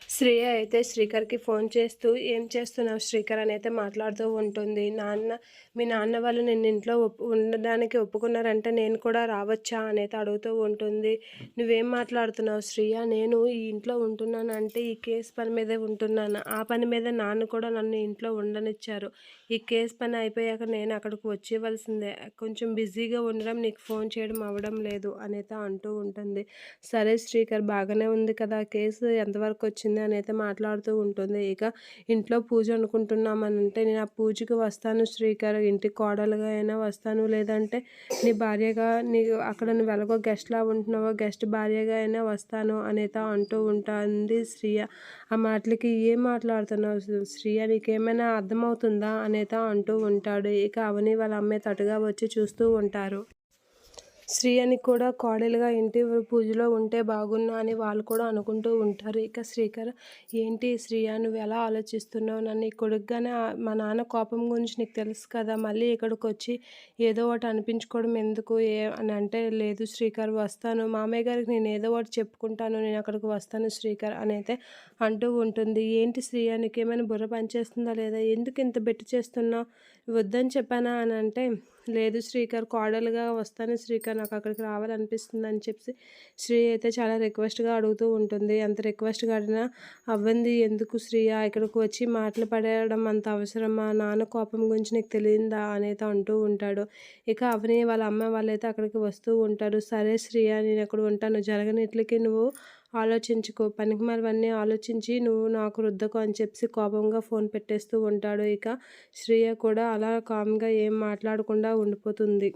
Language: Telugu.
శ్రేయ అయితే శ్రీకర్‌కి ఫోన్ చేస్తూ, "ఏం చేస్తున్నావు శ్రీకర్" అని అయితే మాట్లాడుతూ ఉంటుంది. మీ నాన్న వాళ్ళు నిన్ను ఇంట్లో ఉండడానికి ఒప్పుకున్నారంటే నేను కూడా రావచ్చా" అనైతే అడుగుతూ ఉంటుంది. "నువ్వేం మాట్లాడుతున్నావు శ్రియ? నేను ఈ ఇంట్లో ఉంటున్నానంటే ఈ కేస్ పని మీదే ఉంటున్నాను. ఆ పని మీద నాన్న కూడా నన్ను ఇంట్లో ఉండనిచ్చారు. ఈ కేస్ పని అయిపోయాక నేను అక్కడికి వచ్చేవలసిందే. కొంచెం బిజీగా ఉండడం, నీకు ఫోన్ చేయడం అవ్వడం లేదు" అనైతే అంటూ ఉంటుంది. "సరే శ్రీకర్, బాగానే ఉంది కదా! కేసు ఎంతవరకు వచ్చింది" అనైతే మాట్లాడుతూ ఉంటుంది. ఇక ఇంట్లో పూజ అనుకుంటున్నామనంటే, "నేను ఆ పూజకి వస్తాను శ్రీకర్. ఇంటికి కోడలుగా అయినా వస్తాను. లేదంటే నీ భార్యగా అక్కడ నువ్వు ఎలాగో గెస్ట్‌లా ఉంటున్నావో గెస్ట్ భార్యగా అయినా వస్తాను" అనైతే అంటూ ఉంటుంది శ్రియ. ఆ మాటలకి, "ఏం మాట్లాడుతున్నావు శ్రియ? నీకేమైనా అర్థమవుతుందా" అనైతే అంటూ ఉంటాడు. ఇక అవని వాళ్ళ అమ్మాయి తటుగా వచ్చి చూస్తూ ఉంటారు. శ్రియని కూడా కోడలుగా ఇంటి పూజలో ఉంటే బాగున్ను అని వాళ్ళు కూడా అనుకుంటూ ఉంటారు. ఇక శ్రీకర్, "ఏంటి శ్రియ, నువ్వెలా ఆలోచిస్తున్నావు? నన్ను ఈ కొడుకుగానే మా నాన్న కోపం గురించి నీకు తెలుసు కదా! మళ్ళీ ఇక్కడికొచ్చి ఏదో ఒకటి అనిపించుకోవడం ఎందుకు?" అని అంటే, "లేదు శ్రీకర్, వస్తాను. మామయ్య గారికి నేను ఏదో ఒకటి చెప్పుకుంటాను. నేను అక్కడికి వస్తాను శ్రీకర్" అనైతే అంటూ ఉంటుంది. "ఏంటి శ్రియ, నీకేమైనా బుర్ర పనిచేస్తుందా లేదా? ఎందుకు ఇంత బెట్టు చేస్తున్నావు? వద్దని చెప్పానా?" అని అంటే, "లేదు శ్రీకర్, కోడలుగా వస్తాను శ్రీకర్. నాకు అక్కడికి రావాలనిపిస్తుంది" అని చెప్పి శ్రీ అయితే చాలా రిక్వెస్ట్‌గా అడుగుతూ ఉంటుంది. అంత రిక్వెస్ట్‌గా అడిగినా, "అవ్వంది ఎందుకు శ్రియ, ఇక్కడికి వచ్చి మాటలు పడేయడం అంత అవసరమా? నాన్న కోపం గురించి నీకు తెలియదా" అనేది అంటూ ఉంటాడు. ఇక అవని వాళ్ళ అమ్మ వాళ్ళైతే అక్కడికి వస్తూ ఉంటారు. "సరే శ్రియ, నేను ఇక్కడ ఉంటాను. జరగనిట్లకి నువ్వు ఆలోచించుకో. పనికిమాలినవన్నీ ఆలోచించి నువ్వు నాకు రుద్దకు" అని చెప్పి కోపంగా ఫోన్ పెట్టేస్తూ ఉంటాడు. ఇక శ్రియ కూడా అలా కామ్‌గా ఏం మాట్లాడకుండా ఉండిపోతుంది.